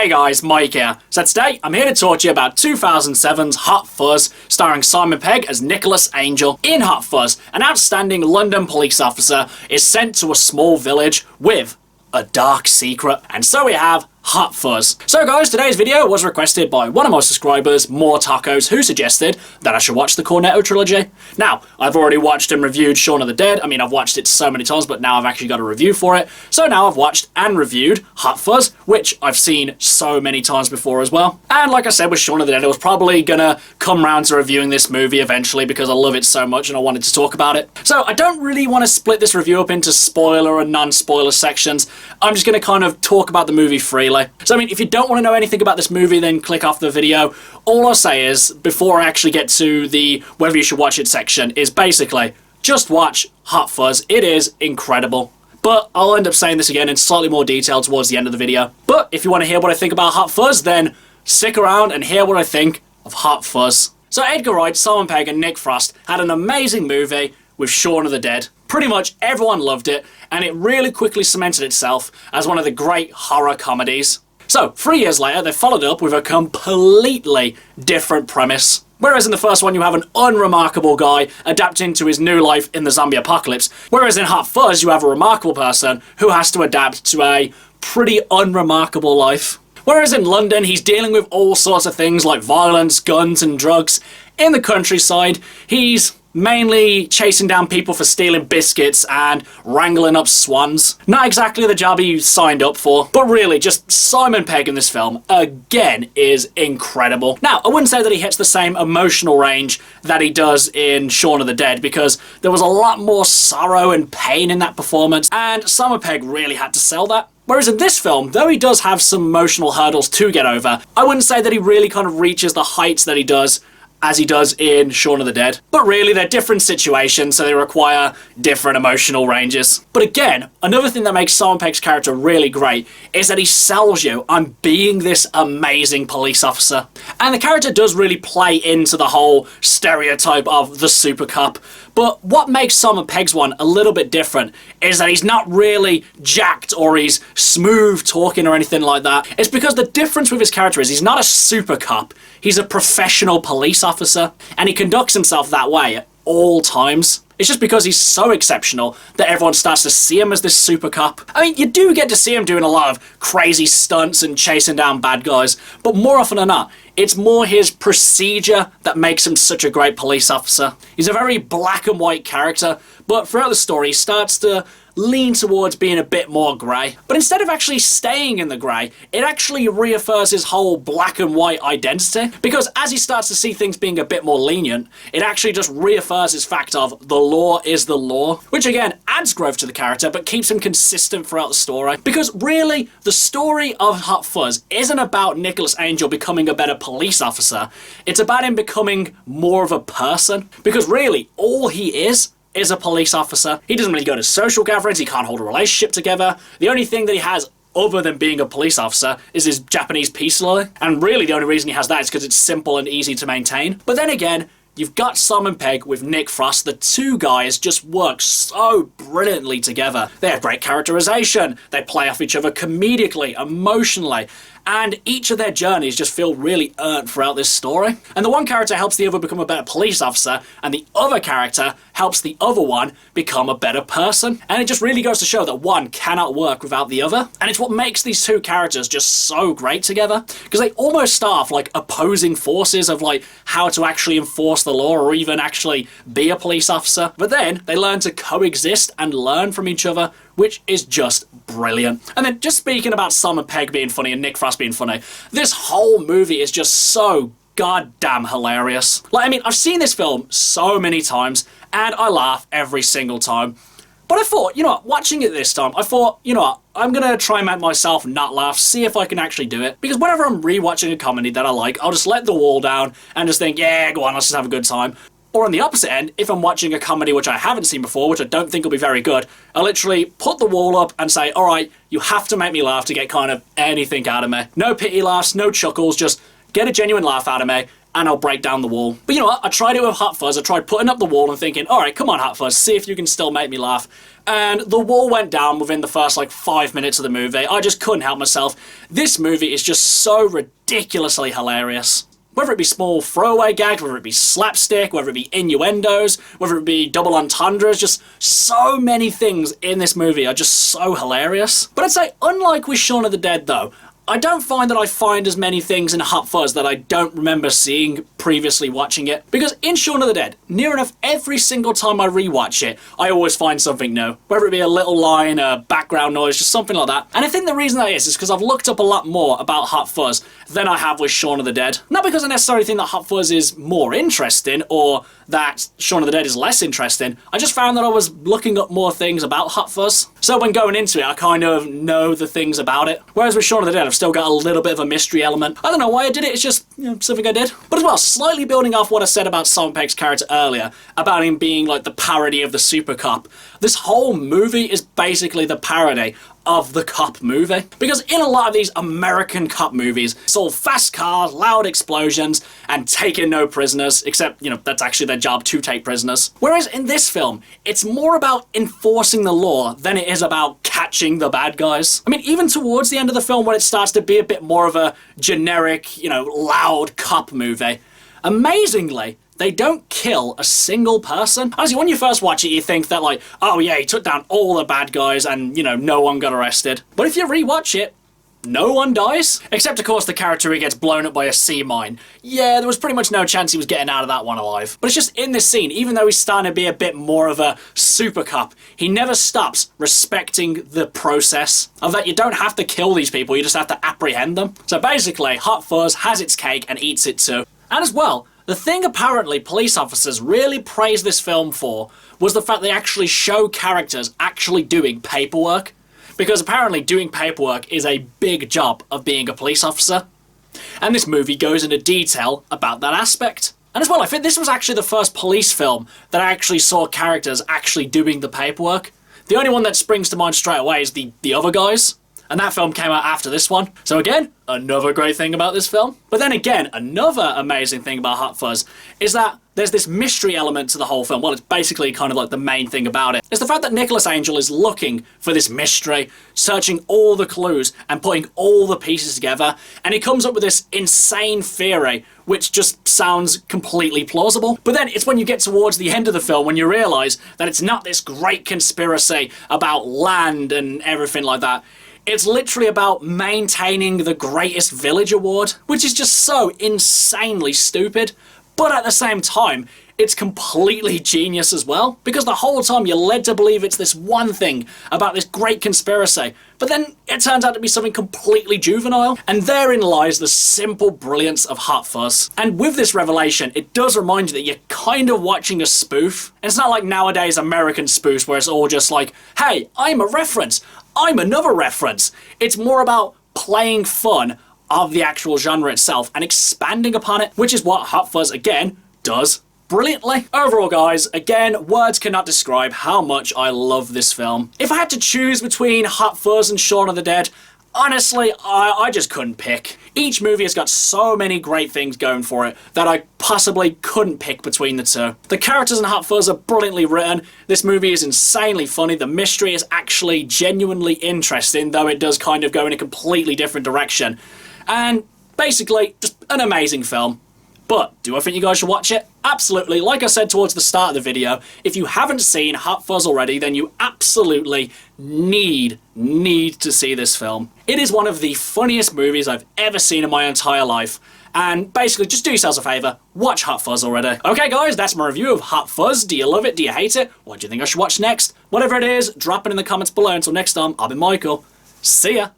Hey guys, Mike here. So today, I'm here to talk to you about 2007's Hot Fuzz, starring Simon Pegg as Nicholas Angel. In Hot Fuzz, an outstanding London police officer is sent to a small village with a dark secret. And so we have Hot Fuzz. So guys, today's video was requested by one of my subscribers, More Tacos, who suggested that I should watch the Cornetto trilogy. Now, I've already watched and reviewed Shaun of the Dead. I mean, I've watched it so many times, but now I've actually got a review for it. So now I've watched and reviewed Hot Fuzz, which I've seen so many times before as well. And like I said with Shaun of the Dead, I was probably gonna come round to reviewing this movie eventually because I love it so much and I wanted to talk about it. So I don't really want to split this review up into spoiler and non-spoiler sections. I'm just gonna kind of talk about the movie freely. So I mean, if you don't want to know anything about this movie, then click off the video. All I'll say is, before I actually get to the whether you should watch it section, is basically, just watch Hot Fuzz. It is incredible. But I'll end up saying this again in slightly more detail towards the end of the video. But if you want to hear what I think about Hot Fuzz, then stick around and hear what I think of Hot Fuzz. So Edgar Wright, Simon Pegg and Nick Frost had an amazing movie with Shaun of the Dead. Pretty much everyone loved it, and it really quickly cemented itself as one of the great horror comedies. So, 3 years later, they followed up with a completely different premise. Whereas in the first one you have an unremarkable guy adapting to his new life in the zombie apocalypse, whereas in Hot Fuzz you have a remarkable person who has to adapt to a pretty unremarkable life. Whereas in London he's dealing with all sorts of things like violence, guns and drugs. In the countryside he's mainly chasing down people for stealing biscuits and wrangling up swans. Not exactly the job he signed up for, but really just Simon Pegg in this film, again, is incredible. Now, I wouldn't say that he hits the same emotional range that he does in Shaun of the Dead, because there was a lot more sorrow and pain in that performance, and Simon Pegg really had to sell that. Whereas in this film, though he does have some emotional hurdles to get over, I wouldn't say that he really kind of reaches the heights that he does as he does in Shaun of the Dead. But really, they're different situations, so they require different emotional ranges. But again, another thing that makes Simon Pegg's character really great is that he sells you on being this amazing police officer. And the character does really play into the whole stereotype of the super cop. But what makes Simon Pegg's one a little bit different is that he's not really jacked or he's smooth talking or anything like that. It's because the difference with his character is he's not a super cop, he's a professional police officer, and he conducts himself that way at all times. It's just because he's so exceptional that everyone starts to see him as this super cop. I mean, you do get to see him doing a lot of crazy stunts and chasing down bad guys, but more often than not, it's more his procedure that makes him such a great police officer. He's a very black and white character, but throughout the story, he starts to lean towards being a bit more grey. But instead of actually staying in the grey, it actually reaffirms his whole black and white identity. Because as he starts to see things being a bit more lenient, it actually just reaffirms his fact of the law is the law. Which again, adds growth to the character, but keeps him consistent throughout the story. Because really, the story of Hot Fuzz isn't about Nicholas Angel becoming a better police officer. It's about him becoming more of a person. Because really, all he is a police officer. He doesn't really go to social gatherings, he can't hold a relationship together. The only thing that he has other than being a police officer is his Japanese peace lily. And really the only reason he has that is because it's simple and easy to maintain. But then again, you've got Simon Pegg with Nick Frost. The two guys just work so brilliantly together. They have great characterization. They play off each other comedically, emotionally. And each of their journeys just feel really earned throughout this story. And the one character helps the other become a better police officer, and the other character helps the other one become a better person. And it just really goes to show that one cannot work without the other. And it's what makes these two characters just so great together, because they almost start off like opposing forces of like how to actually enforce the law or even actually be a police officer. But then they learn to coexist and learn from each other, which is just brilliant. And then just speaking about Simon Pegg being funny and Nick Frost being funny, this whole movie is just so goddamn hilarious. Like, I mean, I've seen this film so many times and I laugh every single time. But I thought, you know what, watching it this time, I thought, you know what, I'm gonna try and make myself not laugh, see if I can actually do it. Because whenever I'm rewatching a comedy that I like, I'll just let the wall down and just think, yeah, go on, let's just have a good time. Or on the opposite end, if I'm watching a comedy which I haven't seen before, which I don't think will be very good, I literally put the wall up and say, all right, you have to make me laugh to get kind of anything out of me. No pity laughs, no chuckles, just get a genuine laugh out of me, and I'll break down the wall. But you know what? I tried it with Hot Fuzz. I tried putting up the wall and thinking, all right, come on, Hot Fuzz, see if you can still make me laugh. And the wall went down within the first, 5 minutes of the movie. I just couldn't help myself. This movie is just so ridiculously hilarious. Whether it be small throwaway gags, whether it be slapstick, whether it be innuendos, whether it be double entendres, just so many things in this movie are just so hilarious. But I'd say, unlike with Shaun of the Dead though, I don't find that I find as many things in Hot Fuzz that I don't remember seeing previously watching it. Because in Shaun of the Dead, near enough every single time I rewatch it, I always find something new. Whether it be a little line, a background noise, just something like that. And I think the reason that is because I've looked up a lot more about Hot Fuzz than I have with Shaun of the Dead. Not because I necessarily think that Hot Fuzz is more interesting or that Shaun of the Dead is less interesting. I just found that I was looking up more things about Hot Fuzz. So when going into it, I kind of know the things about it. Whereas with Shaun of the Dead, I've still got a little bit of a mystery element. I don't know why I did it, it's just, something I did. But as well, slightly building off what I said about Simon Pegg's character earlier, about him being like the parody of the super cop, this whole movie is basically the parody of the cop movie. Because in a lot of these American cop movies, it's all fast cars, loud explosions, and taking no prisoners, except, that's actually their job to take prisoners. Whereas in this film, it's more about enforcing the law than it is about catching the bad guys. I mean, even towards the end of the film when it starts to be a bit more of a generic, loud cop movie, amazingly, they don't kill a single person. Honestly, when you first watch it, you think that oh yeah, he took down all the bad guys and, no one got arrested. But if you rewatch it, no one dies. Except, of course, the character who gets blown up by a sea mine. Yeah, there was pretty much no chance he was getting out of that one alive. But it's just in this scene, even though he's starting to be a bit more of a super cop, he never stops respecting the process of that you don't have to kill these people, you just have to apprehend them. So basically, Hot Fuzz has its cake and eats it too. And as well, the thing apparently police officers really praised this film for was the fact they actually show characters actually doing paperwork. Because apparently doing paperwork is a big job of being a police officer. And this movie goes into detail about that aspect. And as well, I think this was actually the first police film that I actually saw characters actually doing the paperwork. The only one that springs to mind straight away is the other guys. And that film came out after this one. So again, another great thing about this film. But then again, another amazing thing about Hot Fuzz is that there's this mystery element to the whole film. Well, it's basically kind of like the main thing about it. It's the fact that Nicholas Angel is looking for this mystery, searching all the clues and putting all the pieces together. And he comes up with this insane theory, which just sounds completely plausible. But then it's when you get towards the end of the film when you realise that it's not this great conspiracy about land and everything like that. It's literally about maintaining the Greatest Village Award, which is just so insanely stupid. But at the same time, it's completely genius as well, because the whole time you're led to believe it's this one thing about this great conspiracy, but then it turns out to be something completely juvenile. And therein lies the simple brilliance of Hot Fuzz. And with this revelation, it does remind you that you're kind of watching a spoof. And it's not like nowadays American spoofs where it's all just like, hey, I'm a reference, I'm another reference. It's more about playing fun of the actual genre itself and expanding upon it, which is what Hot Fuzz, again, does brilliantly. Overall, guys, again, words cannot describe how much I love this film. If I had to choose between Hot Fuzz and Shaun of the Dead, honestly, I just couldn't pick. Each movie has got so many great things going for it that I possibly couldn't pick between the two. The characters in Hot Fuzz are brilliantly written, this movie is insanely funny, the mystery is actually genuinely interesting, though it does kind of go in a completely different direction. And basically, just an amazing film. But do I think you guys should watch it? Absolutely. Like I said towards the start of the video, if you haven't seen Hot Fuzz already, then you absolutely need to see this film. It is one of the funniest movies I've ever seen in my entire life. And basically, just do yourselves a favour, watch Hot Fuzz already. Okay guys, that's my review of Hot Fuzz. Do you love it? Do you hate it? What do you think I should watch next? Whatever it is, drop it in the comments below. Until next time, I've been Michael. See ya!